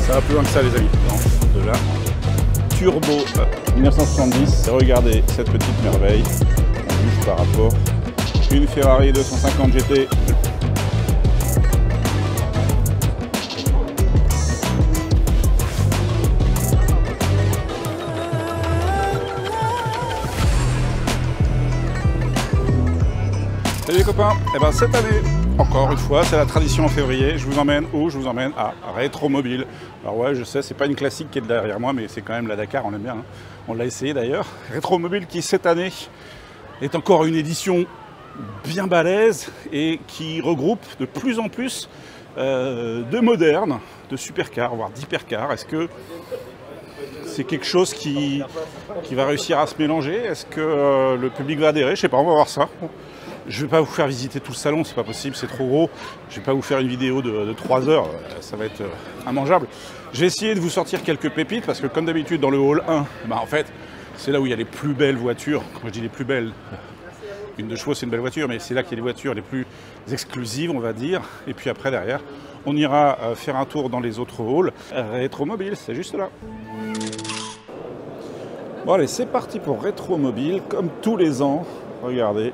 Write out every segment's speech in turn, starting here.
Ça va plus loin que ça, les amis. Non, de là. Turbo 1970. Regardez cette petite merveille. On bouge par rapport. Une Ferrari 250 GT. Salut les copains, et ben cette année, encore une fois, c'est la tradition en février, je vous emmène où? Je vous emmène à Rétromobile. Alors ouais, je sais, c'est pas une classique qui est derrière moi, mais c'est quand même la Dakar, on aime bien, hein. On l'a essayé d'ailleurs. Rétromobile qui cette année est encore une édition bien balèze et qui regroupe de plus en plus de modernes, de supercars, voire d'hypercars. Est-ce que c'est quelque chose qui va réussir à se mélanger? Est-ce que le public va adhérer? Je sais pas, on va voir ça. Je ne vais pas vous faire visiter tout le salon, c'est pas possible, c'est trop gros. Je ne vais pas vous faire une vidéo de 3 heures, ça va être immangeable. Je vais essayer de vous sortir quelques pépites parce que comme d'habitude dans le hall 1, bah en fait, c'est là où il y a les plus belles voitures. Quand je dis les plus belles, une de chevaux c'est une belle voiture, mais c'est là qu'il y a les voitures les plus exclusives, on va dire. Et puis après derrière, on ira faire un tour dans les autres halls. Rétromobile, c'est juste là. Bon allez, c'est parti pour Rétromobile, comme tous les ans, regardez.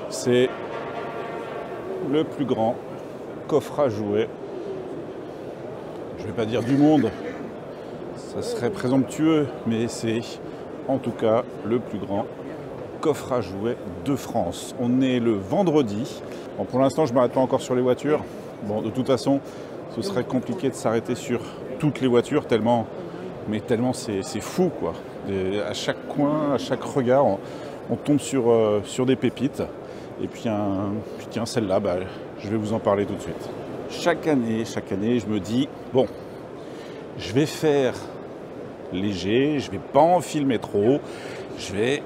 C'est le plus grand coffre à jouets, je ne vais pas dire du monde, ça serait présomptueux, mais c'est en tout cas le plus grand coffre à jouets de France. On est le vendredi. Bon, pour l'instant, je ne m'arrête pas encore sur les voitures. Bon, de toute façon, ce serait compliqué de s'arrêter sur toutes les voitures, tellement c'est fou, quoi. À chaque coin, à chaque regard, on tombe sur des pépites. Et puis tiens, celle-là, bah, je vais vous en parler tout de suite. Chaque année, je me dis, bon, je vais faire léger, je vais pas en filmer trop, je vais,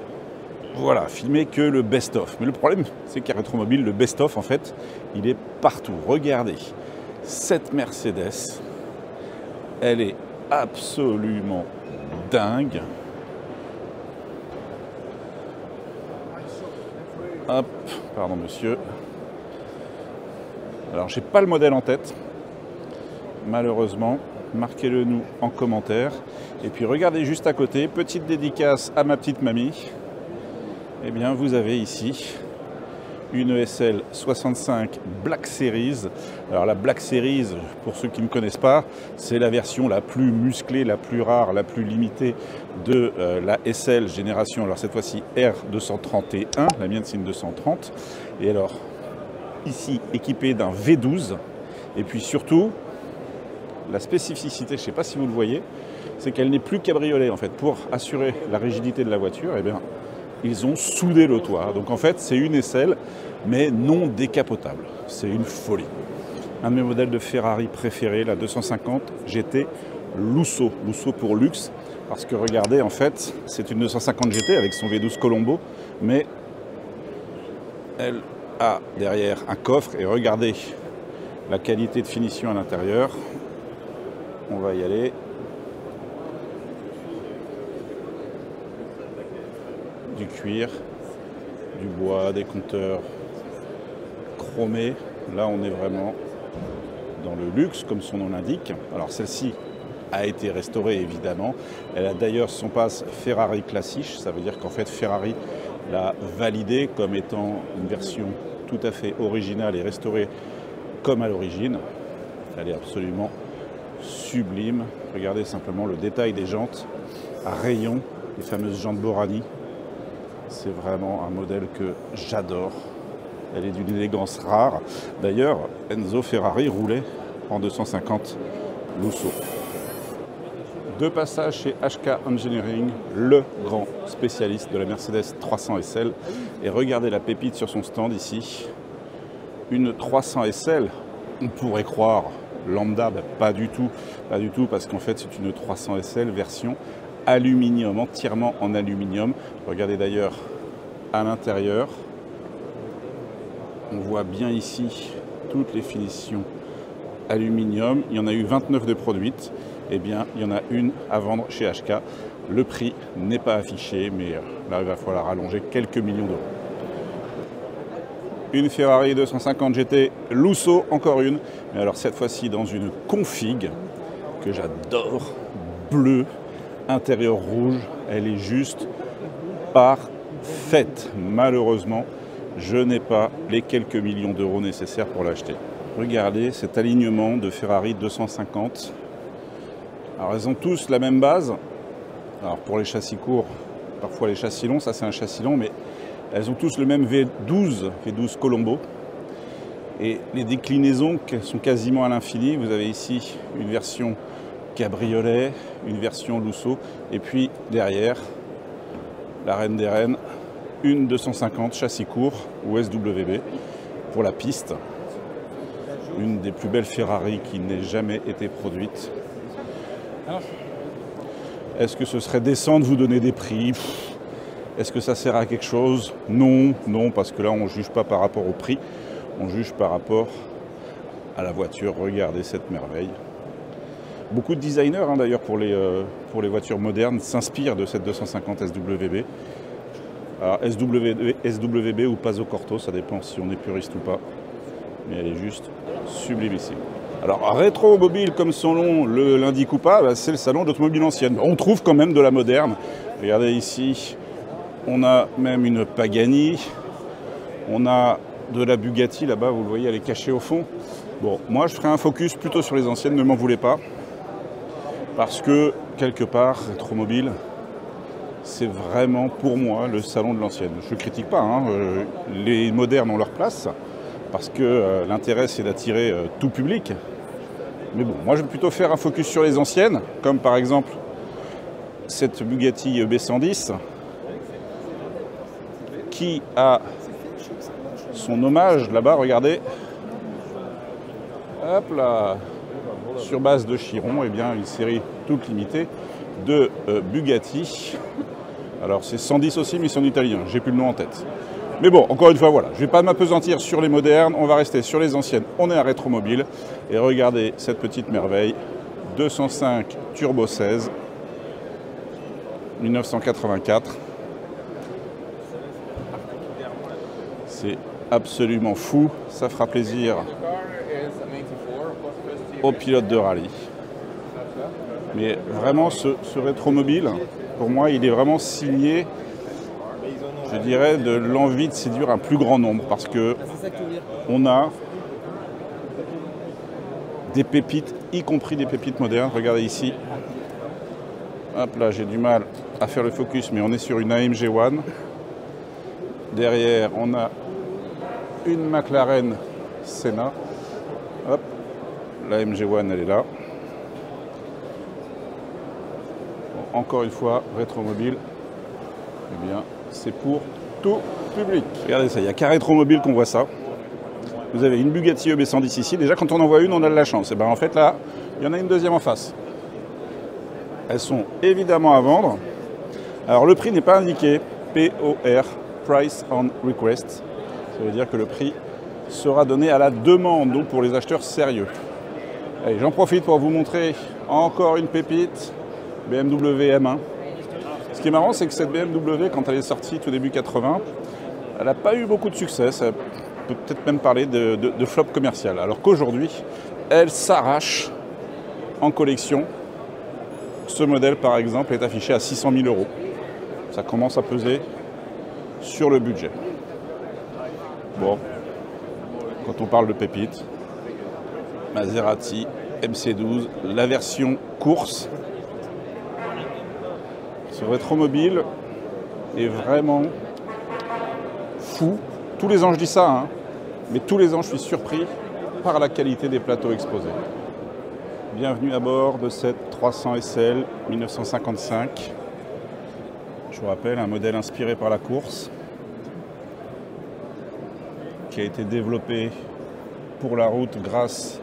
voilà, filmer que le best-of. Mais le problème, c'est qu'à Rétromobile, le best-of, en fait, il est partout. Regardez, cette Mercedes, elle est absolument dingue. Hop, pardon monsieur. Alors j'ai pas le modèle en tête, malheureusement. Marquez-le nous en commentaire. Et puis regardez juste à côté, petite dédicace à ma petite mamie. Eh bien vous avez ici une ESL 65 Black Series. Alors la Black Series, pour ceux qui ne connaissent pas, c'est la version la plus musclée, la plus rare, la plus limitée de la SL génération. Alors cette fois-ci R231, la mienne c'est une 230. Et alors ici équipée d'un V12. Et puis surtout, la spécificité, je ne sais pas si vous le voyez, c'est qu'elle n'est plus cabriolet en fait. Pour assurer la rigidité de la voiture, eh bien, ils ont soudé le toit. Donc en fait, c'est une SL, mais non décapotable. C'est une folie. Un de mes modèles de Ferrari préférés, la 250 GT Lusso. Lusso pour luxe, parce que regardez, en fait, c'est une 250 GT avec son V12 Colombo, mais elle a derrière un coffre. Et regardez la qualité de finition à l'intérieur. On va y aller. Du cuir, du bois, des compteurs chromés. Là, on est vraiment dans le luxe, comme son nom l'indique. Alors, celle-ci a été restaurée, évidemment. Elle a d'ailleurs son passe Ferrari Classiche. Ça veut dire qu'en fait, Ferrari l'a validée comme étant une version tout à fait originale et restaurée comme à l'origine. Elle est absolument sublime. Regardez simplement le détail des jantes à rayons, les fameuses jantes Borani. C'est vraiment un modèle que j'adore. Elle est d'une élégance rare. D'ailleurs, Enzo Ferrari roulait en 250 Lusso. Deux passages chez HK Engineering, le grand spécialiste de la Mercedes 300 SL. Et regardez la pépite sur son stand ici. Une 300 SL, on pourrait croire lambda, ben pas du tout, parce qu'en fait c'est une 300 SL version aluminium, entièrement en aluminium. Regardez d'ailleurs à l'intérieur, on voit bien ici toutes les finitions aluminium. Il y en a eu 29 de produites, et bien il y en a une à vendre chez HK. Le prix n'est pas affiché, mais là il va falloir rallonger quelques millions d'euros. Une Ferrari 250 GT Lusso, encore une, mais alors cette fois-ci dans une config. que j'adore, bleu, intérieur rouge, elle est juste parfaite. Malheureusement, je n'ai pas les quelques millions d'euros nécessaires pour l'acheter. Regardez cet alignement de Ferrari 250. Alors elles ont tous la même base. Alors pour les châssis courts, parfois les châssis longs, ça c'est un châssis long, mais elles ont tous le même V12 Colombo. Et les déclinaisons sont quasiment à l'infini. Vous avez ici une version cabriolet, une version Lusso, et puis derrière, la reine des reines, une 250 châssis court ou SWB pour la piste. Une des plus belles Ferrari qui n'ait jamais été produite. Est-ce que ce serait décent de vous donner des prix? Est-ce que ça sert à quelque chose? Non, non, parce que là on ne juge pas par rapport au prix, on juge par rapport à la voiture. Regardez cette merveille. Beaucoup de designers d'ailleurs pour les voitures modernes s'inspirent de cette 250 SWB. Alors SWB ou Paso Corto, ça dépend si on est puriste ou pas. Mais elle est juste sublimissime. Alors Rétromobile, comme son nom l'indique ou pas, c'est le salon d'automobile ancienne. On trouve quand même de la moderne. Regardez ici, on a même une Pagani. On a de la Bugatti là-bas, vous le voyez, elle est cachée au fond. Bon, moi je ferai un focus plutôt sur les anciennes, ne m'en voulez pas. Parce que, quelque part, Rétromobile, c'est vraiment pour moi le salon de l'ancienne. Je ne critique pas, les modernes ont leur place, parce que l'intérêt c'est d'attirer tout public. Mais bon, moi je vais plutôt faire un focus sur les anciennes, comme par exemple cette Bugatti B110, qui a son hommage là-bas, regardez. Hop là, sur base de Chiron, et bien une série toute limitée de Bugatti. Alors c'est 110 aussi, mais ils sont italiens, j'ai plus le nom en tête. Mais bon, encore une fois, voilà, je ne vais pas m'apesantir sur les modernes, on va rester sur les anciennes, on est à Rétromobile. Et regardez cette petite merveille, 205 Turbo 16, 1984. C'est absolument fou, ça fera plaisir aux pilotes de rallye. Mais vraiment, ce Rétromobile, pour moi, il est vraiment signé, je dirais, de l'envie de séduire un plus grand nombre, parce que on a des pépites, y compris des pépites modernes. Regardez ici. Hop là, j'ai du mal à faire le focus, mais on est sur une AMG One. Derrière, on a une McLaren Senna. Hop, la AMG One, elle est là. Bon, encore une fois, Rétromobile, eh bien, c'est pour tout public. Regardez ça, il n'y a qu'à Rétromobile qu'on voit ça. Vous avez une Bugatti EB110 ici. Déjà, quand on en voit une, on a de la chance. Et bien, en fait, là, il y en a une deuxième en face. Elles sont évidemment à vendre. Alors, le prix n'est pas indiqué. POR, Price on Request. Ça veut dire que le prix sera donné à la demande, donc pour les acheteurs sérieux. Allez, j'en profite pour vous montrer encore une pépite, BMW M1. Ce qui est marrant, c'est que cette BMW, quand elle est sortie tout début 80, elle n'a pas eu beaucoup de succès. Ça peut peut-être même parler de flop commercial. Alors qu'aujourd'hui, elle s'arrache en collection. Ce modèle, par exemple, est affiché à 600 000 €. Ça commence à peser sur le budget. Bon, quand on parle de pépites, Maserati MC12, la version course. Ce Rétromobile est vraiment fou. Tous les ans je dis ça, mais tous les ans je suis surpris par la qualité des plateaux exposés. Bienvenue à bord de cette 300 SL 1955. Je vous rappelle, un modèle inspiré par la course, qui a été développé pour la route grâce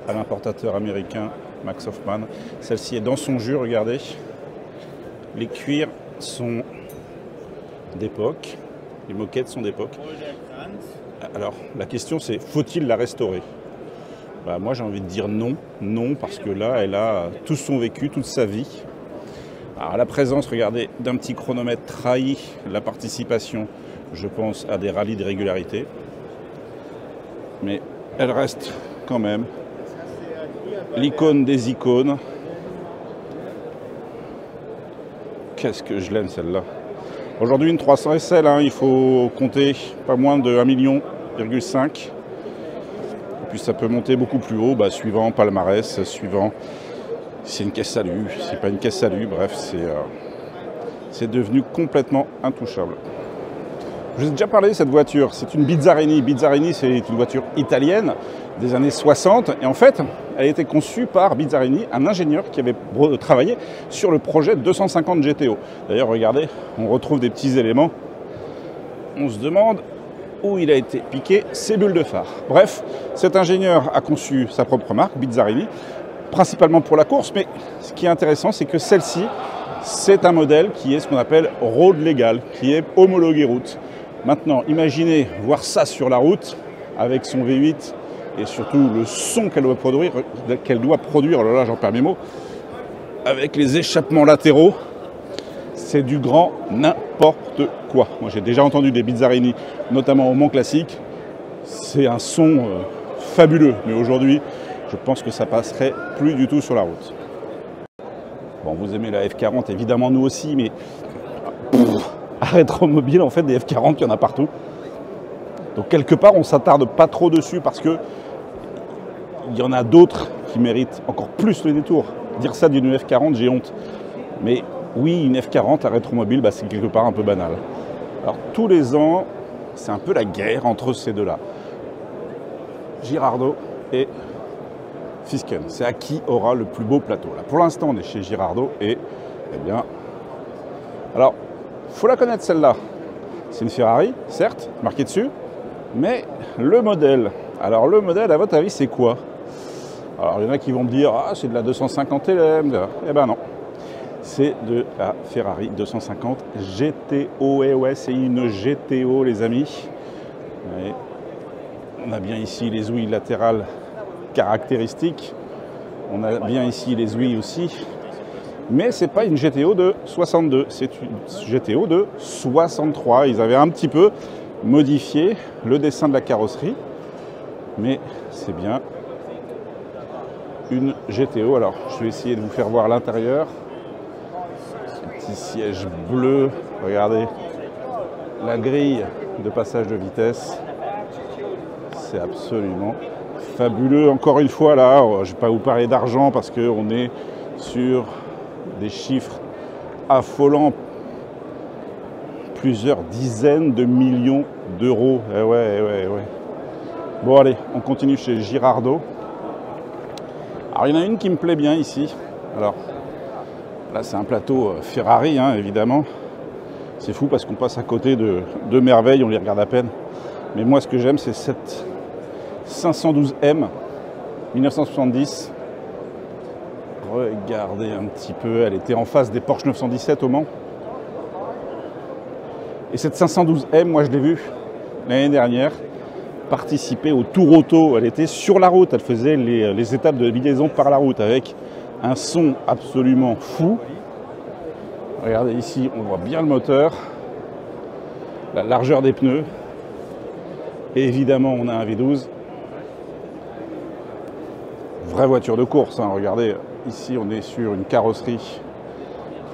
à l'importateur américain Max Hoffman. Celle-ci est dans son jus, regardez. Les cuirs sont d'époque, les moquettes sont d'époque. Alors, la question c'est, faut-il la restaurer? Bah, moi j'ai envie de dire non, non, parce que là, elle a tout son vécu, toute sa vie. Alors, la présence, regardez, d'un petit chronomètre trahit la participation, je pense, à des rallyes de régularité. Mais elle reste quand même l'icône des icônes. Qu'est-ce que je l'aime celle-là. Aujourd'hui une 300 SL, hein, il faut compter pas moins de 1,5 million. Et puis ça peut monter beaucoup plus haut, suivant palmarès, suivant si c'est une caisse salut, si c'est pas une caisse salut, bref, c'est devenu complètement intouchable. Je vous ai déjà parlé de cette voiture, c'est une Bizzarini. Bizzarini, c'est une voiture italienne des années 60. Et en fait, elle a été conçue par Bizzarini, un ingénieur qui avait travaillé sur le projet 250 GTO. D'ailleurs, regardez, on retrouve des petits éléments. On se demande où il a été piqué ces bulles de phare. Bref, cet ingénieur a conçu sa propre marque, Bizzarini, principalement pour la course. Mais ce qui est intéressant, c'est que celle-ci, c'est un modèle qui est ce qu'on appelle road légal, qui est homologué route. Maintenant, imaginez voir ça sur la route avec son V8 et surtout le son qu'elle doit produire, oh là là, j'en perds mes mots, avec les échappements latéraux, c'est du grand n'importe quoi. Moi, j'ai déjà entendu des Bizzarini, notamment au Mans Classique. C'est un son fabuleux, mais aujourd'hui, je pense que ça passerait plus du tout sur la route. Bon, vous aimez la F40, évidemment, nous aussi, mais à Rétromobile, en fait, des F40, il y en a partout. Donc, quelque part, on ne s'attarde pas trop dessus parce que il y en a d'autres qui méritent encore plus le détour. Dire ça d'une F40, j'ai honte. Mais oui, une F40 à Rétromobile, c'est quelque part un peu banal. Alors, tous les ans, c'est un peu la guerre entre ces deux-là. Girardeau et Fisken. C'est à qui aura le plus beau plateau. Là, pour l'instant, on est chez Girardeau et, eh bien... Alors, il faut la connaître celle-là. C'est une Ferrari, certes, marquée dessus, mais le modèle. Alors, le modèle, à votre avis, c'est quoi? Alors, il y en a qui vont me dire, ah, c'est de la 250 LM. Eh ben non. C'est de la Ferrari 250 GTO. Et ouais, c'est une GTO, les amis. Et on a bien ici les ouïes latérales caractéristiques. On a bien ici les ouïes aussi. Mais ce n'est pas une GTO de 62, c'est une GTO de 63. Ils avaient un petit peu modifié le dessin de la carrosserie. Mais c'est bien une GTO. Alors, je vais essayer de vous faire voir l'intérieur. Ce petit siège bleu. Regardez la grille de passage de vitesse. C'est absolument fabuleux. Encore une fois, là, je ne vais pas vous parler d'argent parce qu'on est sur des chiffres affolants. Plusieurs dizaines de millions d'euros. Eh ouais, eh ouais, eh ouais. Bon, allez, on continue chez Girardeau. Alors, il y en a une qui me plaît bien ici. Alors, là, c'est un plateau Ferrari, hein, évidemment. C'est fou parce qu'on passe à côté de merveilles, on les regarde à peine. Mais moi, ce que j'aime, c'est cette 512M 1970. Regardez un petit peu, elle était en face des Porsche 917 au Mans. Et cette 512M, moi, je l'ai vue l'année dernière participer au Tour Auto. Elle était sur la route, elle faisait les étapes de liaison par la route avec un son absolument fou. Regardez ici, on voit bien le moteur, la largeur des pneus. Et évidemment, on a un V12. Vraie voiture de course, hein. Regardez, ici on est sur une carrosserie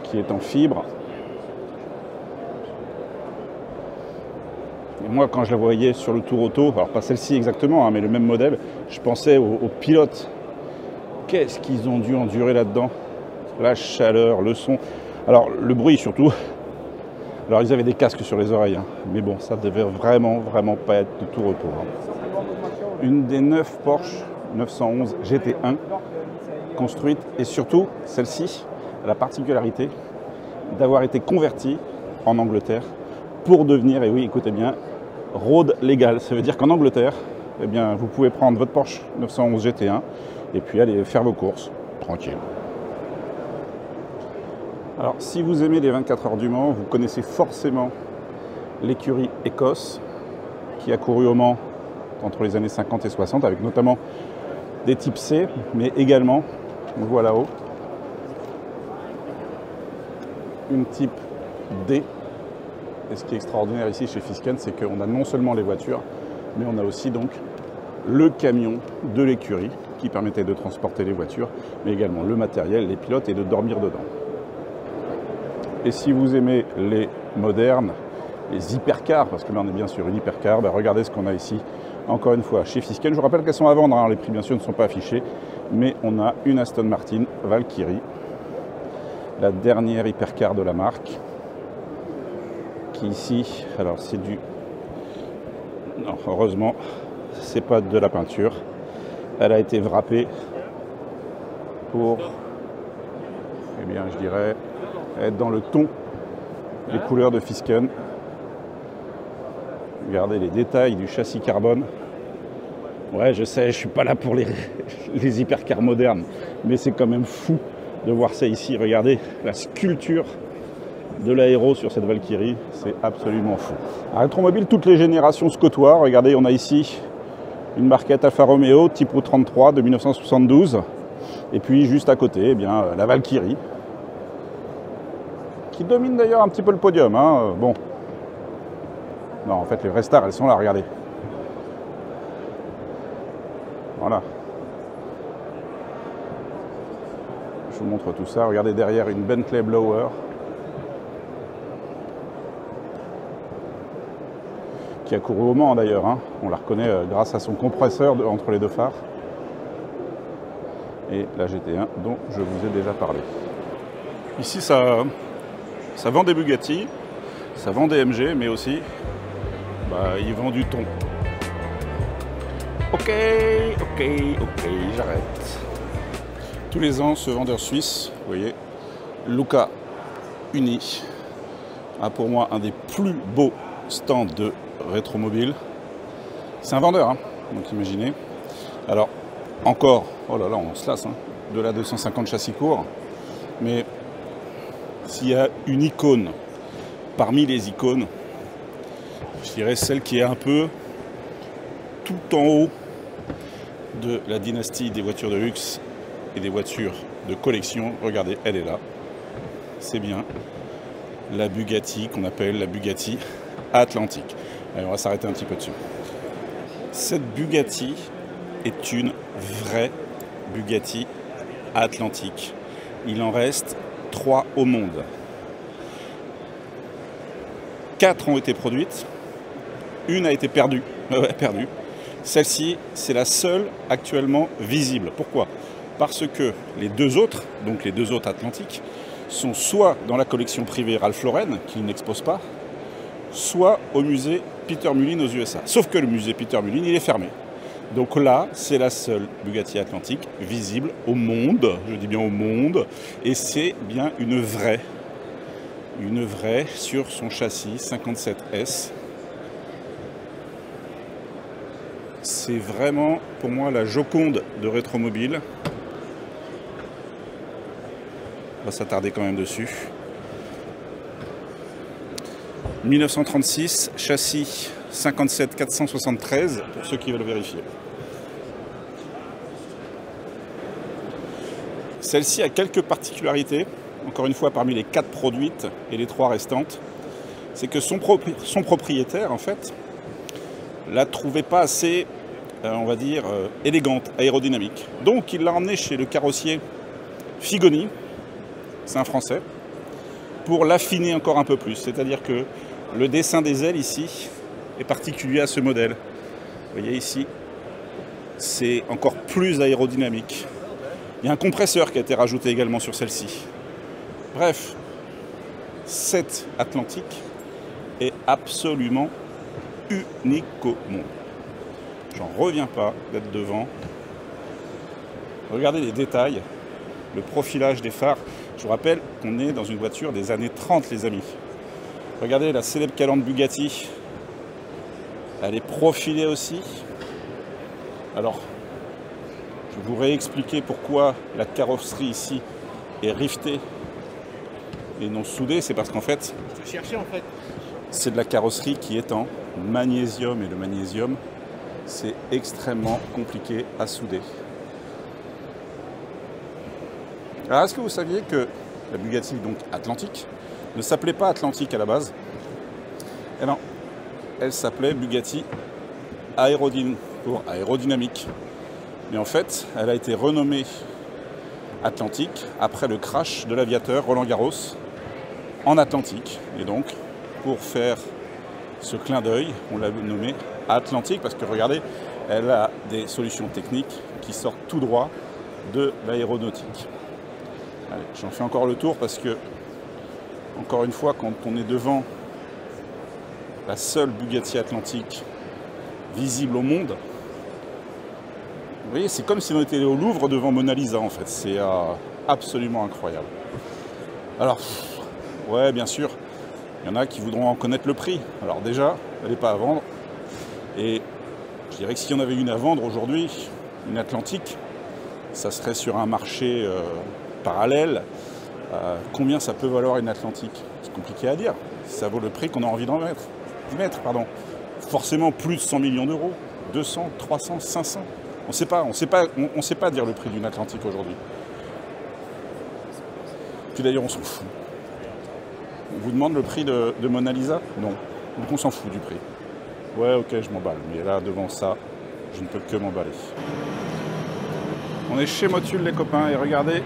qui est en fibre. Et moi, quand je la voyais sur le Tour Auto, alors pas celle-ci exactement, hein, mais le même modèle, je pensais aux pilotes. Qu'est-ce qu'ils ont dû endurer là-dedans? La chaleur, le son. Alors, le bruit surtout. Alors, ils avaient des casques sur les oreilles, hein. Mais bon, ça devait vraiment pas être de tout repos, hein. Une des 9 Porsche 911 GT1 construite, et surtout, celle-ci a la particularité d'avoir été convertie en Angleterre pour devenir, et oui, écoutez bien, road légal. Ça veut dire qu'en Angleterre, eh bien, vous pouvez prendre votre Porsche 911 GT1 et puis aller faire vos courses tranquille. Alors, si vous aimez les 24 heures du Mans, vous connaissez forcément l'écurie Écosse qui a couru au Mans entre les années 50 et 60, avec notamment des types C, mais également, on le voit là-haut, une type D. Et ce qui est extraordinaire ici chez Fisken, c'est qu'on a non seulement les voitures, mais on a aussi donc le camion de l'écurie qui permettait de transporter les voitures, mais également le matériel, les pilotes et de dormir dedans. Et si vous aimez les modernes, les hypercars, parce que là on est bien sur une hypercar, ben regardez ce qu'on a ici, encore une fois, chez Fisken. Je vous rappelle qu'elles sont à vendre, hein, les prix bien sûr ne sont pas affichés, mais on a une Aston Martin Valkyrie, la dernière hypercar de la marque, qui ici, alors c'est du... Non, heureusement, c'est pas de la peinture, elle a été wrappée pour, eh bien je dirais, être dans le ton des couleurs de Fisken. Regardez les détails du châssis carbone. Ouais, je sais, je suis pas là pour les hypercars modernes, mais c'est quand même fou de voir ça ici. Regardez la sculpture de l'aéro sur cette Valkyrie, c'est absolument fou. À Rétromobile, toutes les générations se côtoient. Regardez, on a ici une marquette Alfa Romeo Tipo 33 de 1972, et puis juste à côté, eh bien, la Valkyrie, qui domine d'ailleurs un petit peu le podium. Hein. Bon, non, en fait, les vraies stars, elles sont là, regardez. Voilà. Je vous montre tout ça. Regardez derrière une Bentley Blower. Qui a couru au Mans d'ailleurs. Hein. On la reconnaît grâce à son compresseur entre les deux phares. Et la GT1 dont je vous ai déjà parlé. Ici, ça vend des Bugatti, ça vend des MG, mais aussi, il vend du thon. Ok, j'arrête. Tous les ans, ce vendeur suisse, vous voyez, Luca Uni, a pour moi un des plus beaux stands de Rétromobile. C'est un vendeur, hein, donc imaginez. Alors, encore, oh là là, on se lasse, hein, de la 250 châssis court, mais s'il y a une icône parmi les icônes, je dirais celle qui est un peu tout en haut de la dynastie des voitures de luxe et des voitures de collection. Regardez, elle est là. C'est bien la Bugatti qu'on appelle la Bugatti Atlantique. Allez, on va s'arrêter un petit peu dessus. Cette Bugatti est une vraie Bugatti Atlantique. Il en reste 3 au monde. 4 ont été produites. Une a été perdue. Perdue. Celle-ci, c'est la seule actuellement visible. Pourquoi? Parce que les deux autres, donc les deux autres Atlantiques, sont soit dans la collection privée Ralph Lauren, qu'il n'expose pas, soit au musée Peter Mullin aux USA. Sauf que le musée Peter Mullin, il est fermé. Donc là, c'est la seule Bugatti Atlantique visible au monde, je dis bien au monde, et c'est bien une vraie sur son châssis 57S. C'est vraiment, pour moi, la Joconde de Rétromobile. On va s'attarder quand même dessus. 1936, châssis 57 473, pour ceux qui veulent vérifier. Celle-ci a quelques particularités, encore une fois parmi les 4 produites et les 3 restantes. C'est que son propriétaire, en fait, la trouvait pas assez, on va dire, élégante, aérodynamique. Donc il l'a emmenée chez le carrossier Figoni, c'est un Français, pour l'affiner encore un peu plus. C'est-à-dire que le dessin des ailes ici est particulier à ce modèle. Vous voyez ici, c'est encore plus aérodynamique. Il y a un compresseur qui a été rajouté également sur celle-ci. Bref, cette Atlantique est absolument unique au monde. J'en reviens pas d'être devant. Regardez les détails, le profilage des phares. Je vous rappelle qu'on est dans une voiture des années 30, les amis. Regardez la célèbre calandre Bugatti. Elle est profilée aussi. Alors, je vous réexpliquer pourquoi la carrosserie ici est rivetée et non soudée. C'est parce qu'en fait, c'est de la carrosserie qui est en magnésium. Et le magnésium, c'est extrêmement compliqué à souder. Alors, est-ce que vous saviez que la Bugatti donc Atlantique ne s'appelait pas Atlantique à la base? Eh non, elle s'appelait Bugatti pour aérodynamique. Mais en fait, elle a été renommée Atlantique après le crash de l'aviateur Roland Garros en Atlantique. Et donc, pour faire ce clin d'œil, on l'a nommée Atlantique parce que regardez, elle a des solutions techniques qui sortent tout droit de l'aéronautique. Allez, j'en fais encore le tour parce que, encore une fois, quand on est devant la seule Bugatti Atlantique visible au monde, vous voyez, c'est comme si on était au Louvre devant Mona Lisa en fait. C'est absolument incroyable. Alors, ouais, bien sûr, il y en a qui voudront en connaître le prix. Alors déjà, elle n'est pas à vendre. Et je dirais que s'il y en avait une à vendre aujourd'hui, une Atlantique, ça serait sur un marché parallèle. Combien ça peut valoir une Atlantique? C'est compliqué à dire. Ça vaut le prix qu'on a envie d'y mettre. Forcément plus de 100 millions d'euros. 200, 300, 500. On ne sait pas dire le prix d'une Atlantique aujourd'hui. Puis d'ailleurs, on s'en fout. On vous demande le prix de Mona Lisa? Non. Donc on s'en fout du prix. Ouais, ok, je m'emballe. Mais là, devant ça, je ne peux que m'emballer. On est chez Motul, les copains, et regardez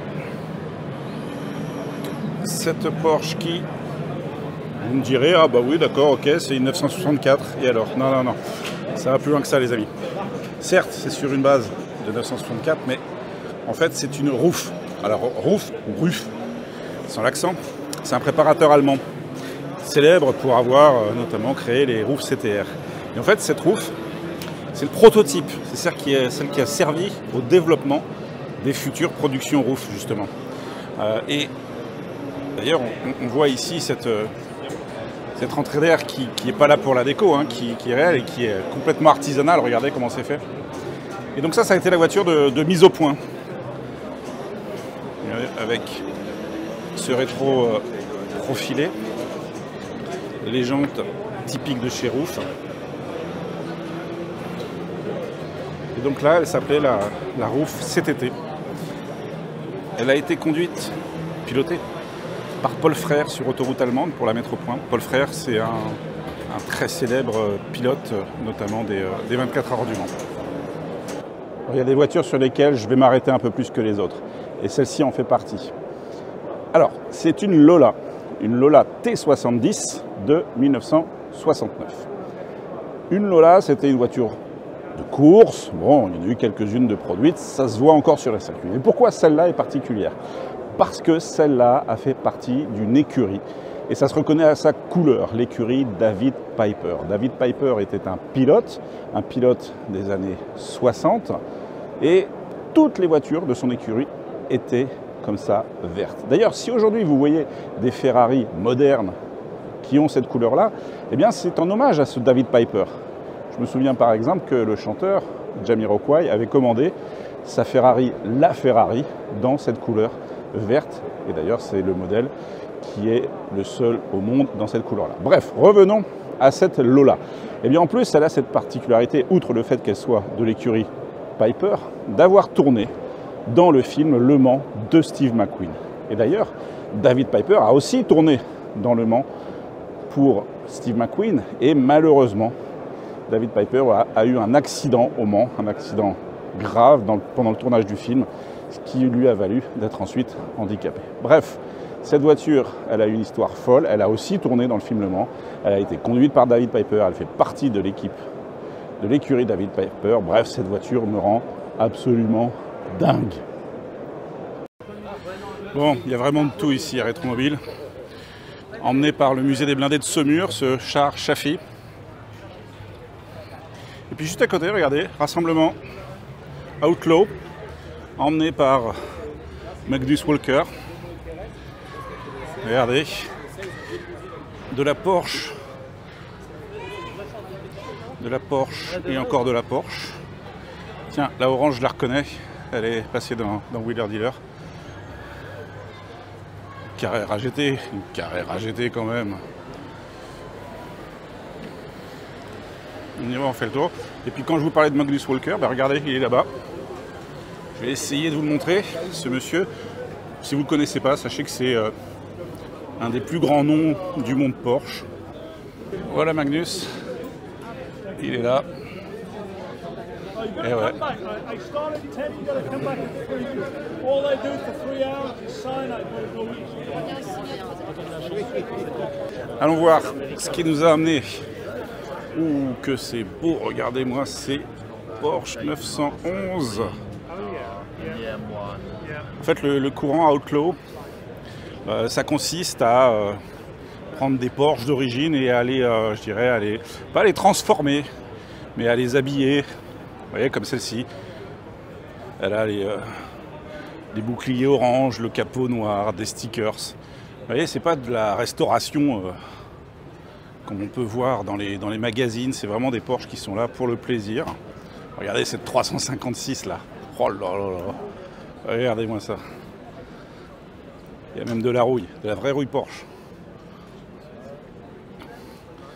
cette Porsche qui... Vous me direz, ah bah oui, d'accord, ok, c'est une 964. Et alors? Non, non, non. Ça va plus loin que ça, les amis. Certes, c'est sur une base de 964, mais en fait, c'est une RUF. Alors, RUF ou RUF, sans l'accent, c'est un préparateur allemand, célèbre pour avoir notamment créé les RUF CTR. Et en fait, cette RUF, c'est le prototype, c'est celle qui a servi au développement des futures productions RUF, justement. Et d'ailleurs, on voit ici cette rentrée d'air qui n'est pas là pour la déco, hein, qui est réelle et qui est complètement artisanale. Regardez comment c'est fait. Et donc ça a été la voiture de mise au point. Avec ce rétro profilé, les jantes typiques de chez RUF. Et donc là, elle s'appelait la RUF CTT. Elle a été conduite, pilotée, par Paul Frère sur autoroute allemande pour la mettre au point. Paul Frère, c'est un très célèbre pilote, notamment des 24 heures du Mans. Il y a des voitures sur lesquelles je vais m'arrêter un peu plus que les autres. Et celle-ci en fait partie. Alors, c'est une Lola T70 de 1969. Une Lola, c'était une voiture de course. Bon, il y en a eu quelques-unes de produites, ça se voit encore sur les circuits. Et pourquoi celle-là est particulière? Parce que celle-là a fait partie d'une écurie. Et ça se reconnaît à sa couleur, l'écurie David Piper. David Piper était un pilote des années 60. Et toutes les voitures de son écurie étaient comme ça vertes. D'ailleurs, si aujourd'hui vous voyez des Ferrari modernes qui ont cette couleur-là, eh bien c'est en hommage à ce David Piper. Je me souviens par exemple que le chanteur Jamiroquai avait commandé sa Ferrari, la Ferrari, dans cette couleur verte. Et d'ailleurs, c'est le modèle qui est le seul au monde dans cette couleur-là. Bref, revenons à cette Lola. Et bien en plus, elle a cette particularité, outre le fait qu'elle soit de l'écurie Piper, d'avoir tourné dans le film Le Mans de Steve McQueen. Et d'ailleurs, David Piper a aussi tourné dans Le Mans pour Steve McQueen. Et malheureusement, David Piper a eu un accident au Mans, un accident grave pendant le tournage du film, ce qui lui a valu d'être ensuite handicapé. Bref, cette voiture, elle a une histoire folle. Elle a aussi tourné dans le film Le Mans. Elle a été conduite par David Piper. Elle fait partie de l'équipe de l'écurie David Piper. Bref, cette voiture me rend absolument dingue. Bon, il y a vraiment de tout ici à Rétromobile. Emmené par le musée des blindés de Saumur, ce char Chaffee. Et puis juste à côté, regardez, rassemblement Outlaw, emmené par Magnus Walker. Regardez, de la Porsche et encore de la Porsche. Tiens, la orange, je la reconnais, elle est passée dans Wheeler Dealer. Carrère à GT quand même. On y va, on fait le tour. Et puis quand je vous parlais de Magnus Walker, ben regardez, il est là-bas. Je vais essayer de vous le montrer, ce monsieur. Si vous ne le connaissez pas, sachez que c'est un des plus grands noms du monde Porsche. Voilà Magnus, il est là. Et ouais. Allons voir ce qui nous a amené. Ouh, que c'est beau, regardez-moi, c'est Porsche 911. En fait, le courant Outlaw, ça consiste à prendre des Porsche d'origine et à les, je dirais, pas les transformer, mais à les habiller. Vous voyez, comme celle-ci. Elle a les boucliers orange, le capot noir, des stickers. Vous voyez, c'est pas de la restauration comme on peut voir dans les magazines. C'est vraiment des Porsche qui sont là pour le plaisir. Regardez cette 356 là. Oh là là là. Regardez-moi ça. Il y a même de la rouille, de la vraie rouille Porsche.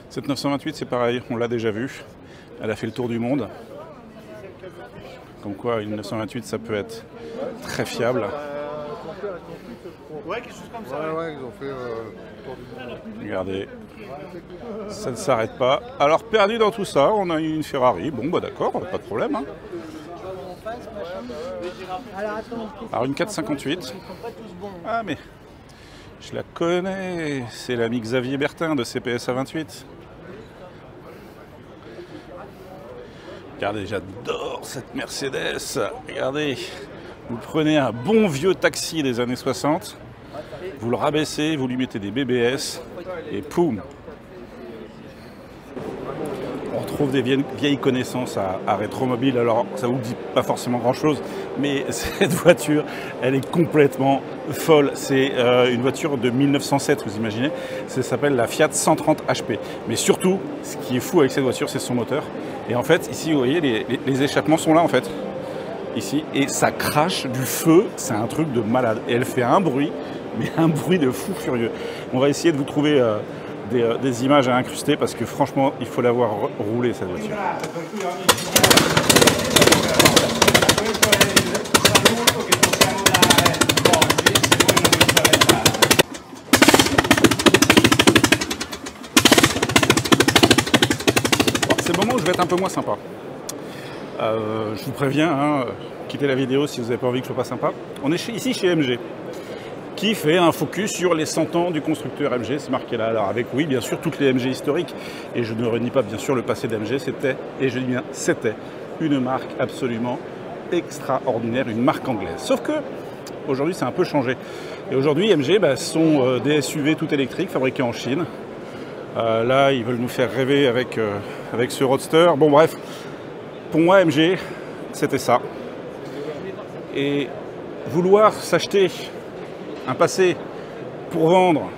Cette 928, c'est pareil, on l'a déjà vu. Elle a fait le tour du monde. Comme quoi, une 928, ça peut être très fiable. Ouais, quelque chose comme ça. Ouais, ils ont fait le tour du monde. Regardez, ça ne s'arrête pas. Alors, perdu dans tout ça, on a une Ferrari. Bon, bah d'accord, pas de problème. Hein. Alors, une 458. Ah, mais je la connais. C'est l'ami Xavier Bertin de CPS A28. Regardez, j'adore cette Mercedes. Regardez, vous prenez un bon vieux taxi des années 60, vous le rabaissez, vous lui mettez des BBS, et poum. On retrouve des vieilles connaissances à Rétromobile. Alors, ça vous dit pas forcément grand-chose, mais cette voiture, elle est complètement folle. C'est une voiture de 1907, vous imaginez. Ça s'appelle la Fiat 130 HP. Mais surtout, ce qui est fou avec cette voiture, c'est son moteur. Et en fait, ici, vous voyez, les échappements sont là, en fait. Ici, et ça crache du feu, c'est un truc de malade. Et elle fait un bruit, mais un bruit de fou furieux. On va essayer de vous trouver des images à incruster, parce que franchement, il faut l'avoir roulé, cette voiture. C'est le moment où je vais être un peu moins sympa. Je vous préviens, hein, quittez la vidéo si vous n'avez pas envie que je sois pas sympa. On est ici chez MG, qui fait un focus sur les 100 ans du constructeur MG, c'est marqué là. Alors avec, oui, bien sûr, toutes les MG historiques, et je ne renie pas bien sûr le passé d'MG, c'était, et je dis bien c'était, une marque absolument extraordinaire, une marque anglaise. Sauf que, aujourd'hui, c'est un peu changé. Et aujourd'hui, MG sont des SUV tout électriques, fabriqués en Chine. Là, ils veulent nous faire rêver avec ce Roadster. Bon, bref. Pour moi, MG, c'était ça. Et vouloir s'acheter un passé pour vendre,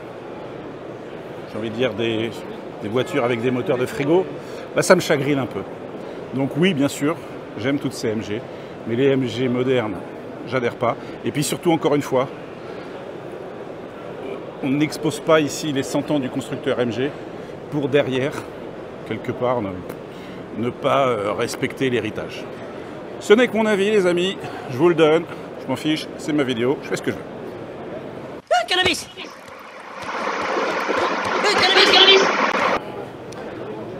j'ai envie de dire, des voitures avec des moteurs de frigo, ça me chagrine un peu. Donc oui, bien sûr, j'aime toutes ces MG, mais les MG modernes, j'adhère pas. Et puis surtout, encore une fois, on n'expose pas ici les 100 ans du constructeur MG pour derrière, quelque part, ne pas respecter l'héritage. Ce n'est que mon avis, les amis, je vous le donne, je m'en fiche, c'est ma vidéo, je fais ce que je veux. Cannabis. Cannabis.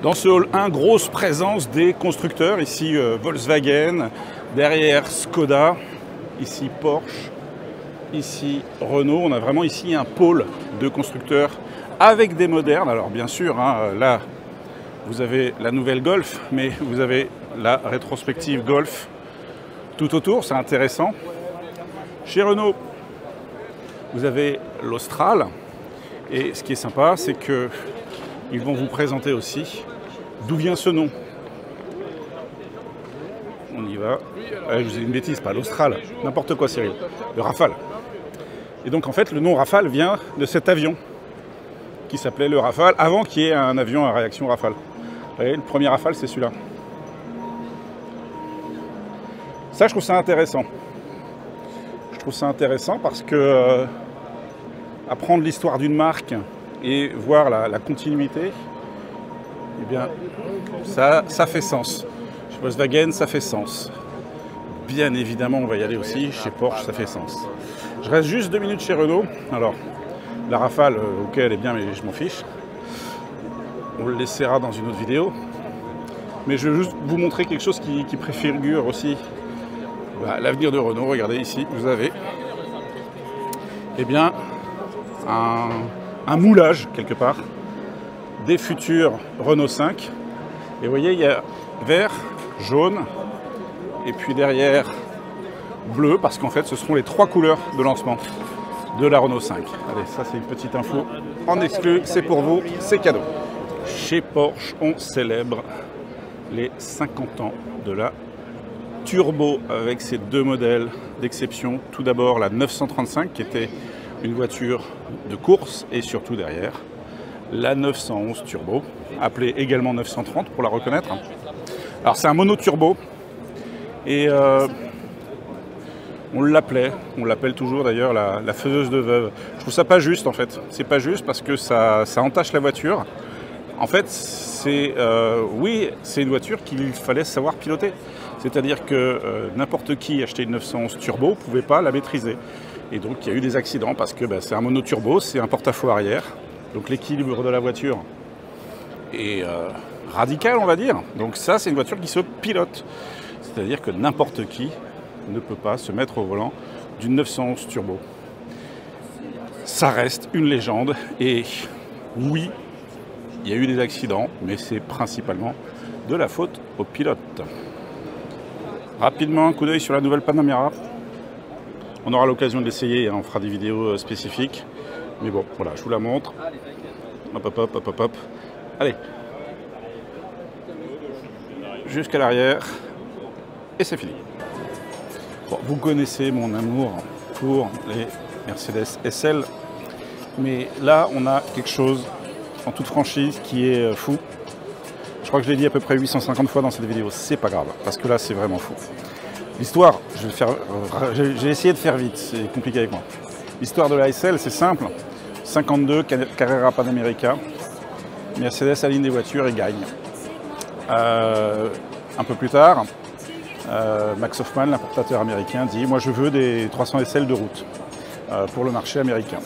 Dans ce hall 1, grosse présence des constructeurs, ici Volkswagen, derrière Skoda, ici Porsche, ici Renault. On a vraiment ici un pôle de constructeurs avec des modernes. Alors bien sûr, hein, là, vous avez la nouvelle Golf, mais vous avez la rétrospective Golf tout autour, c'est intéressant. Chez Renault, vous avez l'Austral, et ce qui est sympa, c'est qu'ils vont vous présenter aussi d'où vient ce nom. On y va. Je vous ai une bêtise, pas l'Austral, n'importe quoi Cyril, le Rafale. Et donc en fait, le nom Rafale vient de cet avion qui s'appelait le Rafale, avant qu'il y ait un avion à réaction Rafale. Vous voyez, le premier Rafale, c'est celui-là. Ça, je trouve ça intéressant. Je trouve ça intéressant parce que apprendre l'histoire d'une marque et voir la continuité, eh bien, ça fait sens. Chez Volkswagen, ça fait sens. Bien évidemment, on va y aller aussi. Chez Porsche, ça fait sens. Je reste juste 2 minutes chez Renault. Alors, la Rafale, ok, elle est bien, mais je m'en fiche. On le laissera dans une autre vidéo. Mais je vais juste vous montrer quelque chose qui préfigure aussi l'avenir de Renault. Regardez ici, vous avez eh bien, un moulage quelque part des futurs Renault 5. Et vous voyez, il y a vert, jaune, et puis derrière bleu, parce qu'en fait ce seront les 3 couleurs de lancement de la Renault 5. Allez, ça c'est une petite info en exclu, c'est pour vous, c'est cadeau. Chez Porsche, on célèbre les 50 ans de la Turbo avec ces 2 modèles d'exception. Tout d'abord la 935 qui était une voiture de course, et surtout derrière la 911 Turbo, appelée également 930 pour la reconnaître. Alors c'est un mono-turbo et on l'appelle toujours d'ailleurs la faiseuse de veuve. Je trouve ça pas juste en fait. C'est pas juste parce que ça entache la voiture. En fait, oui, c'est une voiture qu'il fallait savoir piloter. C'est-à-dire que n'importe qui achetait une 911 Turbo ne pouvait pas la maîtriser. Et donc il y a eu des accidents parce que c'est un mono-turbo, c'est un porte-à-faux arrière. Donc l'équilibre de la voiture est radical, on va dire. Donc ça, c'est une voiture qui se pilote. C'est-à-dire que n'importe qui ne peut pas se mettre au volant d'une 911 Turbo. Ça reste une légende. Et oui, il y a eu des accidents, mais c'est principalement de la faute au pilote. Rapidement, un coup d'œil sur la nouvelle Panamera. On aura l'occasion de l'essayer, hein, on fera des vidéos spécifiques. Mais bon, voilà, je vous la montre. Hop, hop, hop, hop, hop, hop. Allez. Jusqu'à l'arrière. Et c'est fini. Bon, vous connaissez mon amour pour les Mercedes SL. Mais là, on a quelque chose, en toute franchise, qui est fou. Je crois que je l'ai dit à peu près 850 fois dans cette vidéo. C'est pas grave, parce que là, c'est vraiment fou. L'histoire, j'ai essayé de faire vite, c'est compliqué avec moi. L'histoire de la SL, c'est simple. 52, Carrera Panamérica. Mercedes aligne des voitures et gagne. Un peu plus tard, Max Hoffman, l'importateur américain, dit « Moi, je veux des 300 SL de route pour le marché américain. »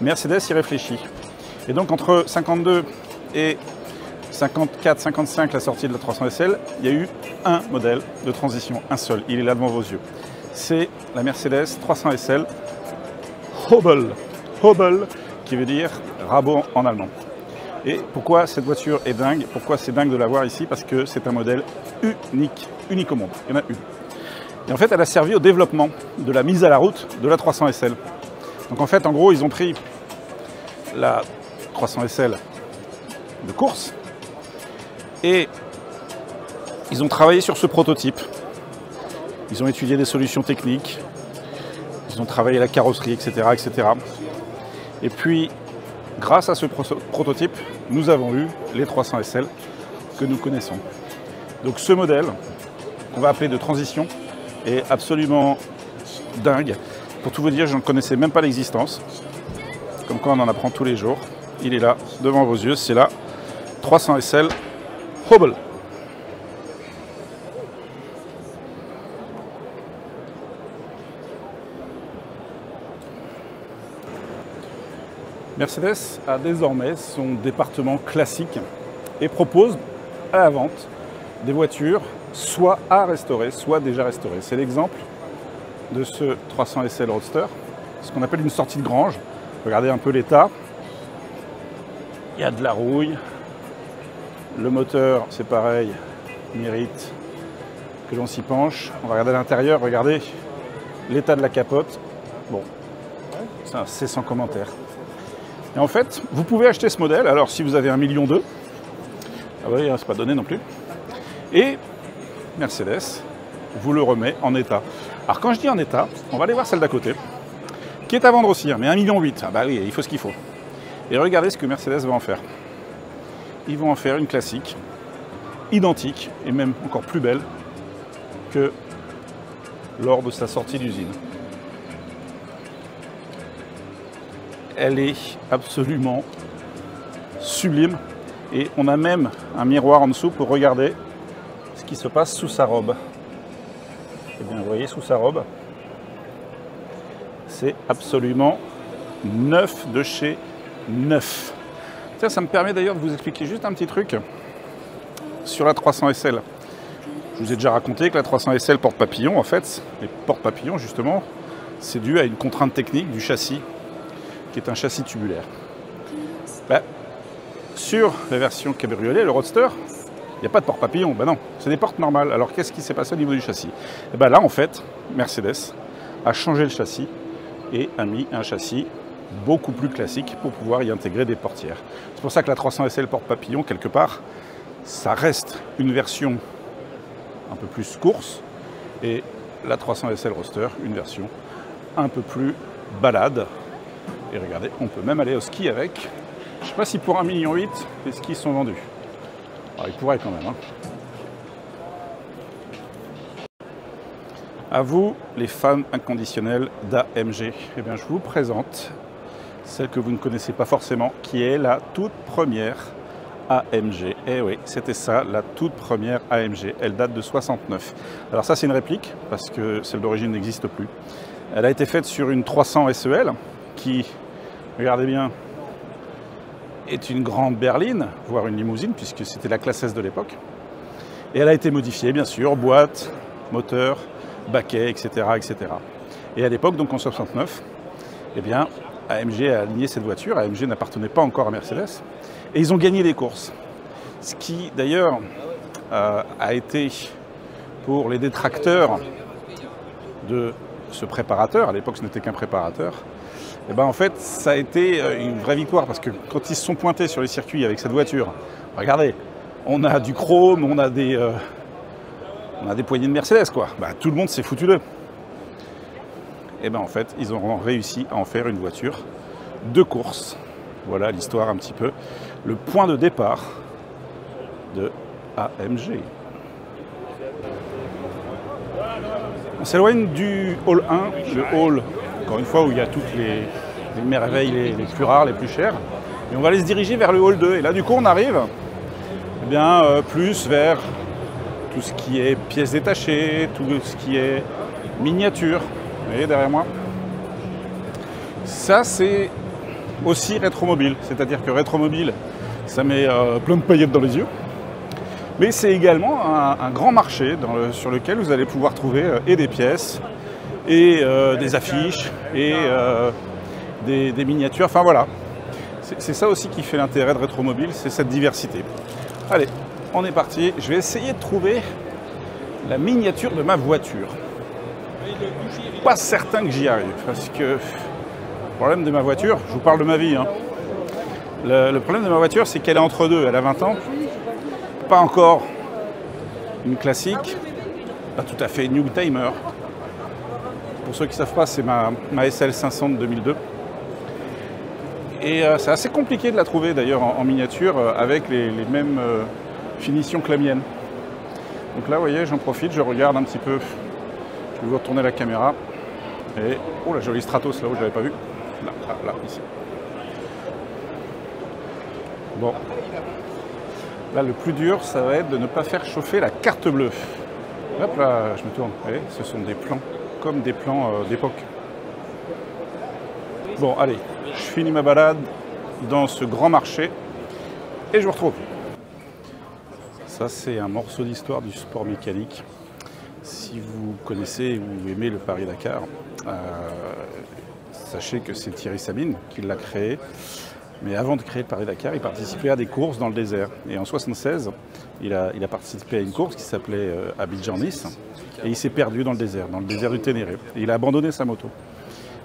Mercedes y réfléchit. Et donc, entre 52 et 54, 55, la sortie de la 300 SL, il y a eu un modèle de transition, un seul. Il est là devant vos yeux. C'est la Mercedes 300 SL Hobel. Hobel, qui veut dire rabot en allemand. Et pourquoi cette voiture est dingue? Pourquoi c'est dingue de la voir ici? Parce que c'est un modèle unique au monde. Il y en a une. Et en fait, elle a servi au développement de la mise à la route de la 300 SL. Donc en fait, en gros, ils ont pris la 300 SL de course et ils ont travaillé sur ce prototype. Ils ont étudié des solutions techniques, ils ont travaillé la carrosserie, etc., etc. Et puis, grâce à ce prototype, nous avons eu les 300 SL que nous connaissons. Donc ce modèle, qu'on va appeler de transition, est absolument dingue. Pour tout vous dire, je ne connaissais même pas l'existence. Comme quoi on en apprend tous les jours. Il est là, devant vos yeux, c'est la 300 SL Hobel. Mercedes a désormais son département classique et propose à la vente des voitures soit à restaurer, soit déjà restaurées. C'est l'exemple de ce 300 SL Roadster, ce qu'on appelle une sortie de grange. Regardez un peu l'état. Il y a de la rouille. Le moteur, c'est pareil, mérite que l'on s'y penche. On va regarder l'intérieur, regardez l'état de la capote. Bon, c'est sans commentaire. Et en fait, vous pouvez acheter ce modèle, alors si vous avez 1,2 million, ah oui, c'est pas donné non plus, et Mercedes vous le remet en état. Alors quand je dis en état, on va aller voir celle d'à côté, qui est à vendre aussi, mais 1,8 million, ah bah oui, il faut ce qu'il faut. Et regardez ce que Mercedes va en faire. Ils vont en faire une classique, identique, et même encore plus belle que lors de sa sortie d'usine. Elle est absolument sublime et on a même un miroir en dessous pour regarder ce qui se passe sous sa robe. Et bien vous voyez, sous sa robe, c'est absolument neuf de chez neuf. Tiens, ça me permet d'ailleurs de vous expliquer juste un petit truc. sur la 300 SL. Je vous ai déjà raconté que la 300 SL porte-papillon, en fait, les porte-papillons justement, c'est dû à une contrainte technique du châssis, qui est un châssis tubulaire. Ben, sur la version cabriolet, le Roadster, il n'y a pas de porte-papillon, ben non, c'est des portes normales. Alors qu'est-ce qui s'est passé au niveau du châssis? Et ben là, en fait, Mercedes a changé le châssis et a mis un châssis beaucoup plus classique pour pouvoir y intégrer des portières. C'est pour ça que la 300 SL porte-papillon, quelque part, ça reste une version un peu plus course, et la 300 SL Roadster, une version un peu plus balade. Et regardez, on peut même aller au ski avec. Je ne sais pas si pour 1,8 million, les skis sont vendus. Alors, ils pourraient quand même. Hein. À vous, les fans inconditionnels d'AMG, eh bien, je vous présente celle que vous ne connaissez pas forcément, qui est la toute première AMG. Eh oui, c'était ça, la toute première AMG. Elle date de 69. Alors ça, c'est une réplique, parce que celle d'origine n'existe plus. Elle a été faite sur une 300 SEL, qui, regardez bien, est une grande berline, voire une limousine, puisque c'était la classe S de l'époque. Et elle a été modifiée, bien sûr, boîte, moteur, baquet, etc., etc. Et à l'époque, donc en 69, eh bien, AMG a aligné cette voiture. AMG n'appartenait pas encore à Mercedes. Et ils ont gagné les courses. Ce qui, d'ailleurs, a été, pour les détracteurs de ce préparateur, à l'époque ce n'était qu'un préparateur, et ben en fait, ça a été une vraie victoire. Parce que quand ils se sont pointés sur les circuits avec cette voiture, regardez, on a du chrome, on a des poignées de Mercedes, quoi. Bah, tout le monde s'est foutu d'eux. Et ben en fait, ils ont réussi à en faire une voiture de course. Voilà l'histoire un petit peu, le point de départ de AMG. On s'éloigne du hall 1, le hall, encore une fois, où il y a toutes les merveilles les plus rares, les plus chères. Et on va aller se diriger vers le hall 2. Et là, du coup, on arrive eh bien, plus vers tout ce qui est pièces détachées, tout ce qui est miniature. Vous voyez derrière moi? Ça, c'est aussi rétromobile. C'est-à-dire que rétromobile, ça met plein de paillettes dans les yeux. Mais c'est également un grand marché sur lequel vous allez pouvoir trouver et des pièces, et des affiches, et des miniatures. Enfin voilà. C'est ça aussi qui fait l'intérêt de rétromobile, c'est cette diversité. Allez, on est parti. Je vais essayer de trouver la miniature de ma voiture. Pas certain que j'y arrive, parce que le problème de ma voiture, je vous parle de ma vie, hein. Le problème de ma voiture, c'est qu'elle est entre deux. Elle a 20 ans, pas encore une classique, pas tout à fait une new timer. Pour ceux qui ne savent pas, c'est ma SL 500 de 2002. Et c'est assez compliqué de la trouver d'ailleurs en miniature avec les mêmes finitions que la mienne. Donc là, vous voyez, j'en profite, je regarde un petit peu. Je vais vous retourner la caméra. Et oh, la jolie Stratos là où je ne l'avais pas vu. Là, ici. Bon. Là, le plus dur, ça va être de ne pas faire chauffer la carte bleue. Hop là, je me tourne. Vous voyez, ce sont des plans, comme des plans d'époque. Bon, allez, je finis ma balade dans ce grand marché et je vous retrouve. Ça, c'est un morceau d'histoire du sport mécanique. Si vous connaissez ou aimez le Paris-Dakar, sachez que c'est Thierry Sabine qui l'a créé. Mais avant de créer le Paris-Dakar, il participait à des courses dans le désert. Et en 1976, il a participé à une course qui s'appelait Abidjan-Nice. Et il s'est perdu dans le désert du Ténéré. Et il a abandonné sa moto.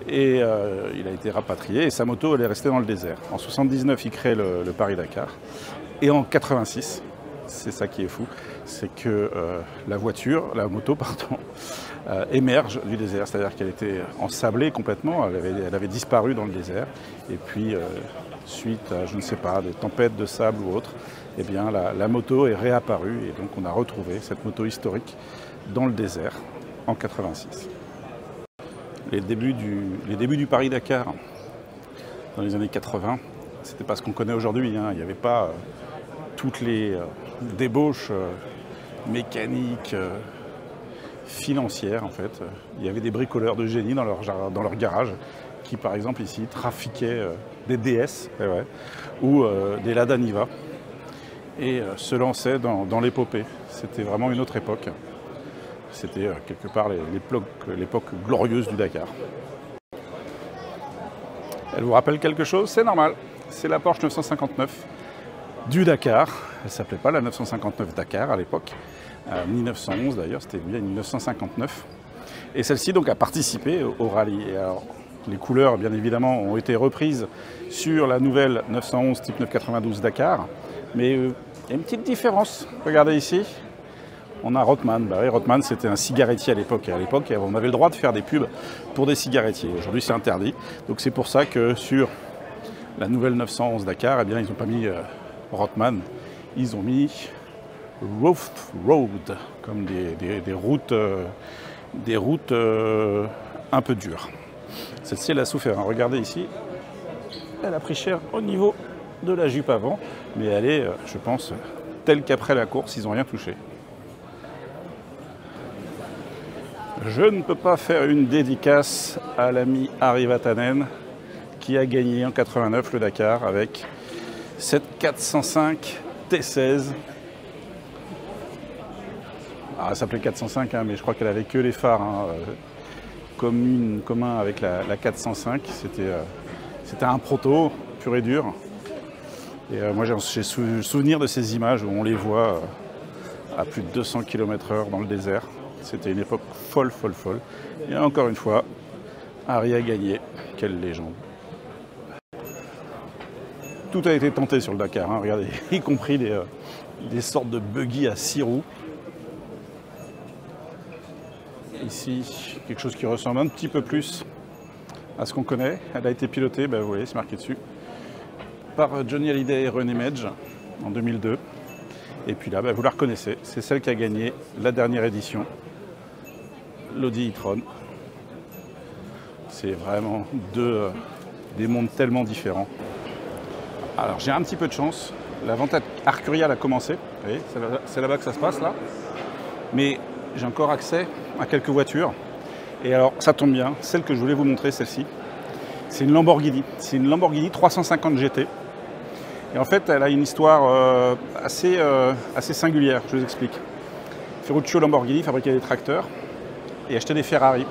Et il a été rapatrié et sa moto, elle est restée dans le désert. En 1979, il crée le Paris-Dakar. Et en 1986, c'est ça qui est fou, c'est que la moto, émerge du désert. C'est-à-dire qu'elle était ensablée complètement, elle avait disparu dans le désert. Et puis, suite à, je ne sais pas, des tempêtes de sable ou autre, eh bien, la moto est réapparue. Et donc, on a retrouvé cette moto historique dans le désert en 1986. Les débuts du Paris-Dakar, dans les années 80, c'était pas ce qu'on connaît aujourd'hui. Hein. Il n'y avait pas toutes les débauches mécaniques, financières en fait. Il y avait des bricoleurs de génie dans leur garage qui, par exemple, ici, trafiquaient des DS ou des Lada Niva. et se lançait dans l'épopée. C'était vraiment une autre époque. C'était quelque part l'époque glorieuse du Dakar. Elle vous rappelle quelque chose? C'est normal. C'est la Porsche 959 du Dakar. Elle ne s'appelait pas la 959 Dakar à l'époque, ni 911 d'ailleurs, c'était bien une 959. Et celle-ci donc a participé au rallye. Et alors, les couleurs, bien évidemment, ont été reprises sur la nouvelle 911 type 992 Dakar. Mais il y a une petite différence. Regardez ici, on a Rothman. Bah oui, Rothman, c'était un cigarettier à l'époque. Et à l'époque, on avait le droit de faire des pubs pour des cigarettiers. Aujourd'hui, c'est interdit. Donc c'est pour ça que sur la nouvelle 911 Dakar, eh bien, ils n'ont pas mis Rothman. Ils ont mis Rough Road, comme des routes, un peu dures. Celle-ci, elle a souffert. Hein. Regardez ici, elle a pris cher au niveau de la jupe avant, mais elle est, je pense, telle qu'après la course, ils n'ont rien touché. Je ne peux pas faire une dédicace à l'ami Ari Vatanen qui a gagné en 89 le Dakar avec cette 405 T16. Ah, elle s'appelait 405, hein, mais je crois qu'elle avait que les phares hein, commun avec la 405. C'était un proto pur et dur. Et moi j'ai souvenir de ces images où on les voit à plus de 200 km/h dans le désert. C'était une époque folle. Et encore une fois, Ari a gagné. Quelle légende. Tout a été tenté sur le Dakar, hein, regardez, y compris des sortes de buggy à 6 roues. Ici, quelque chose qui ressemble un petit peu plus à ce qu'on connaît. Elle a été pilotée, ben, vous voyez, c'est marqué dessus, par Johnny Hallyday et René Medge en 2002. Et puis là, ben, vous la reconnaissez, c'est celle qui a gagné la dernière édition, l'Audi e-tron. C'est vraiment des mondes tellement différents. Alors j'ai un petit peu de chance, la vente Arcurial a commencé, vous voyez, c'est là-bas que ça se passe là. Mais j'ai encore accès à quelques voitures. Et alors ça tombe bien, celle que je voulais vous montrer, celle-ci, c'est une Lamborghini. C'est une Lamborghini 350 GT. Et en fait, elle a une histoire assez singulière, je vous explique. Ferruccio Lamborghini fabriquait des tracteurs et achetait des Ferrari.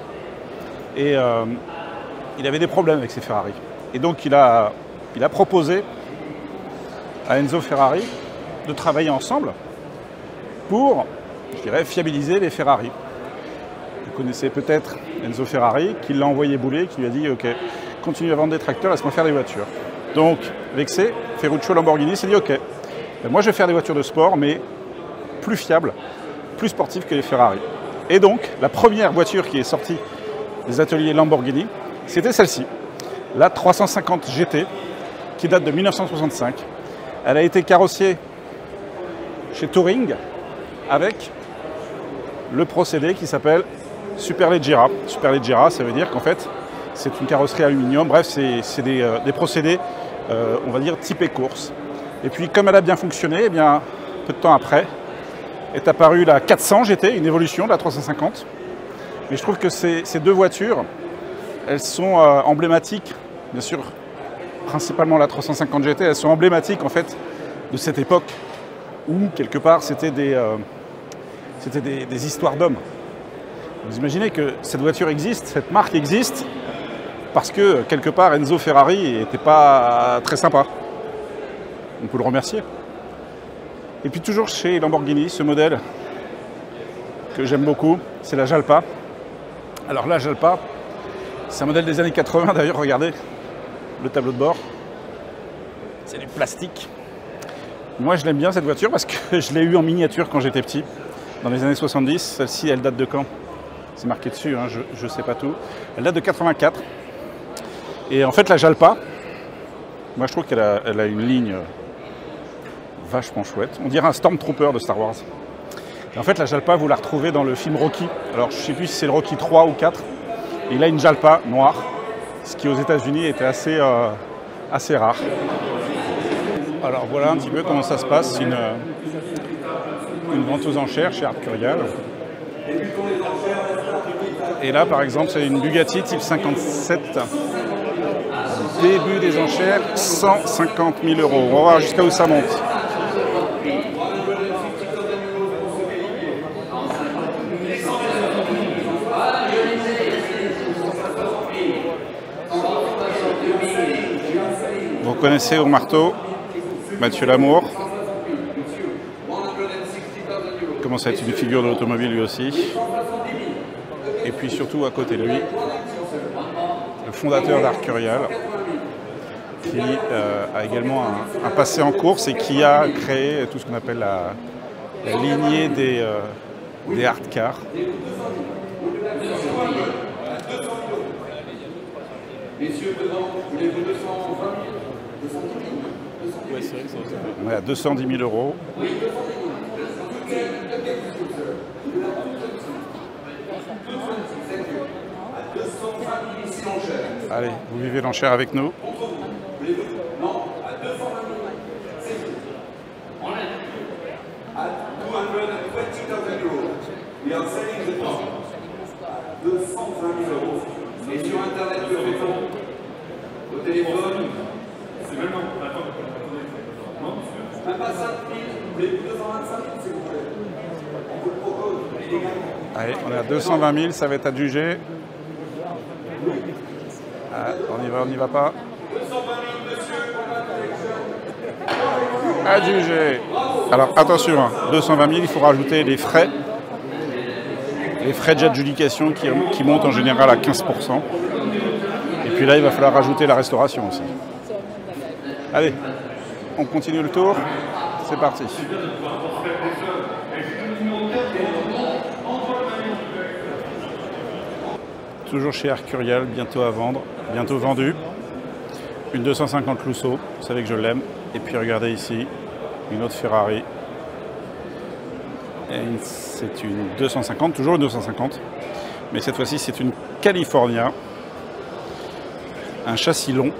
Et il avait des problèmes avec ses Ferrari. Et donc il a proposé à Enzo Ferrari de travailler ensemble pour, je dirais, fiabiliser les Ferrari. Vous connaissez peut-être Enzo Ferrari, qui l'a envoyé bouler, qui lui a dit « Ok, continue à vendre des tracteurs, laisse-moi faire des voitures ». Donc, vexé, Ferruccio Lamborghini s'est dit « Ok, ben moi je vais faire des voitures de sport, mais plus fiables, plus sportives que les Ferrari ». Et donc, la première voiture qui est sortie des ateliers Lamborghini, c'était celle-ci, la 350 GT, qui date de 1965. Elle a été carrossée chez Touring avec le procédé qui s'appelle Superleggera. Superleggera, ça veut dire qu'en fait, c'est une carrosserie aluminium. Bref, c'est des procédés, on va dire, typés course. Et puis, comme elle a bien fonctionné, eh bien, peu de temps après, est apparue la 400 GT, une évolution de la 350. Et je trouve que ces deux voitures, elles sont emblématiques, bien sûr, principalement la 350 GT, elles sont emblématiques en fait de cette époque où quelque part c'était des histoires d'hommes. Vous imaginez que cette voiture existe, cette marque existe, parce que quelque part Enzo Ferrari n'était pas très sympa. On peut le remercier. Et puis toujours chez Lamborghini, ce modèle que j'aime beaucoup, c'est la Jalpa. Alors la Jalpa, c'est un modèle des années 80 d'ailleurs, regardez le tableau de bord. C'est du plastique. Moi je l'aime bien cette voiture parce que je l'ai eue en miniature quand j'étais petit, dans les années 70. Celle-ci, elle date de quand? C'est marqué dessus, hein, je sais pas tout. Elle date de 84. Et en fait la Jalpa, moi je trouve qu'elle a une ligne vachement chouette. On dirait un Stormtrooper de Star Wars. Et en fait la Jalpa, vous la retrouvez dans le film Rocky. Alors je sais plus si c'est le Rocky 3 ou 4. Et il a une Jalpa noire, ce qui aux États-Unis était assez rare. Alors voilà un petit peu comment ça se passe, une vente aux enchères chez Arcurial. Et là par exemple c'est une Bugatti type 57, début des enchères, 150 000 €. On va voir jusqu'à où ça monte. Vous reconnaissez au marteau Mathieu Lamour. Il commence à être une figure de l'automobile lui aussi. Et puis surtout à côté de lui, le fondateur d'Arcurial, qui a également un passé en course et qui a créé tout ce qu'on appelle la lignée des hard cars. On est à 210 000 €. Allez, vous vivez l'enchère avec nous. Et sur Internet, le répond au téléphone. C'est même pas 5 000, vous voulez 225 000 s'il vous plaît. On vous le propose. Allez, on est à 220 000, ça va être adjugé. Ah, on n'y va pas. 220 000, monsieur, pour la Adjugé. Alors attention, 220 000, il faut rajouter les frais. Les frais d'adjudication qui montent en général à 15%. Et puis là, il va falloir rajouter la restauration aussi. Allez, on continue le tour. C'est parti. Toujours chez Arcurial, bientôt à vendre, bientôt vendu. Une 250 Lusso, vous savez que je l'aime. Et puis regardez ici, une autre Ferrari. C'est une 250, toujours une 250, mais cette fois-ci c'est une California, un châssis long.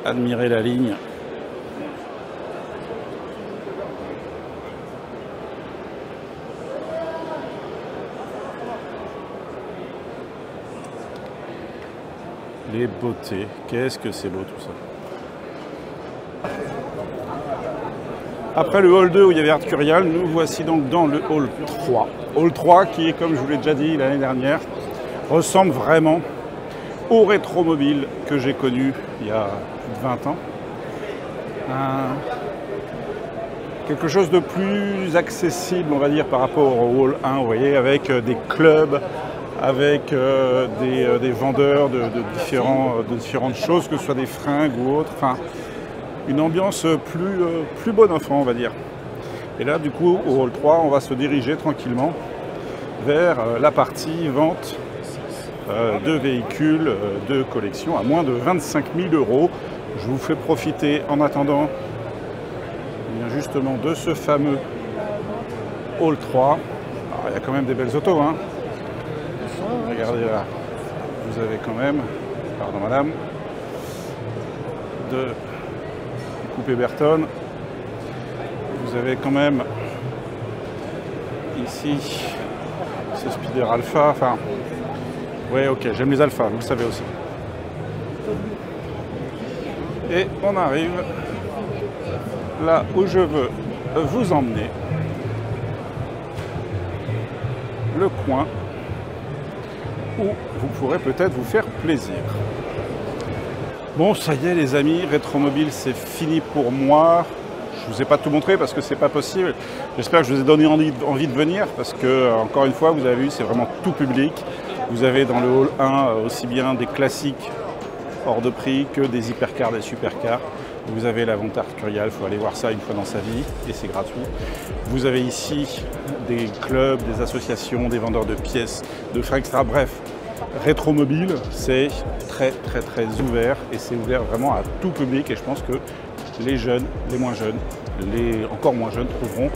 Admirez la ligne. Les beautés, qu'est-ce que c'est beau tout ça. Après le hall 2 où il y avait Arcurial, nous voici donc dans le hall 3. Hall 3 qui, comme je vous l'ai déjà dit l'année dernière, ressemble vraiment au rétromobile que j'ai connu il y a plus de 20 ans. Quelque chose de plus accessible, on va dire, par rapport au hall 1, vous voyez, avec des clubs, avec des vendeurs de différentes choses, que ce soit des fringues ou autres. Enfin, une ambiance plus bon enfant, on va dire. Et là, du coup, au hall 3, on va se diriger tranquillement vers la partie vente de véhicules de collection à moins de 25 000 €. Je vous fais profiter, en attendant, justement, de ce fameux hall 3. Alors, il y a quand même des belles autos, hein. Regardez là, vous avez quand même, pardon madame, de Coupé Berton. Vous avez quand même ici ce Spider Alpha. Enfin, ouais, ok, j'aime les Alpha, vous le savez aussi. Et on arrive là où je veux vous emmener. Le coin où vous pourrez peut-être vous faire plaisir. Bon, ça y est les amis, Rétromobile c'est fini pour moi. Je vous ai pas tout montré parce que c'est pas possible. J'espère que je vous ai donné envie de venir parce que, encore une fois, vous avez vu, c'est vraiment tout public. Vous avez dans le hall 1 aussi bien des classiques hors de prix que des hypercars, des supercars. Vous avez la vente Arcurial, il faut aller voir ça une fois dans sa vie et c'est gratuit. Vous avez ici des clubs, des associations, des vendeurs de pièces, de frais extra, bref. Rétromobile, c'est très ouvert et c'est ouvert vraiment à tout public et je pense que les jeunes, les moins jeunes, les encore moins jeunes trouveront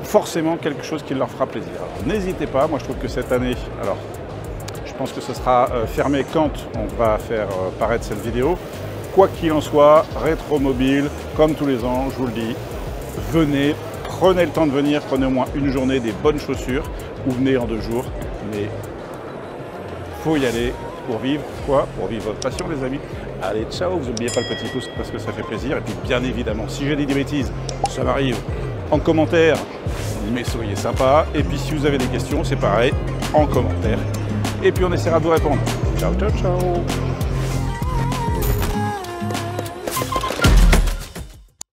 forcément quelque chose qui leur fera plaisir. N'hésitez pas, moi je trouve que cette année, alors je pense que ce sera fermé quand on va faire paraître cette vidéo. Quoi qu'il en soit, Rétromobile, comme tous les ans, je vous le dis, venez, prenez le temps de venir, prenez au moins une journée, des bonnes chaussures, ou venez en 2 jours, mais faut y aller pour vivre quoi? Pour vivre votre passion les amis. Allez, ciao, vous n'oubliez pas le petit pouce parce que ça fait plaisir. Et puis bien évidemment, si j'ai dit des bêtises, ça m'arrive, en commentaire, mais soyez sympa. Et puis si vous avez des questions, c'est pareil, en commentaire. Et puis on essaiera de vous répondre. Ciao, ciao, ciao.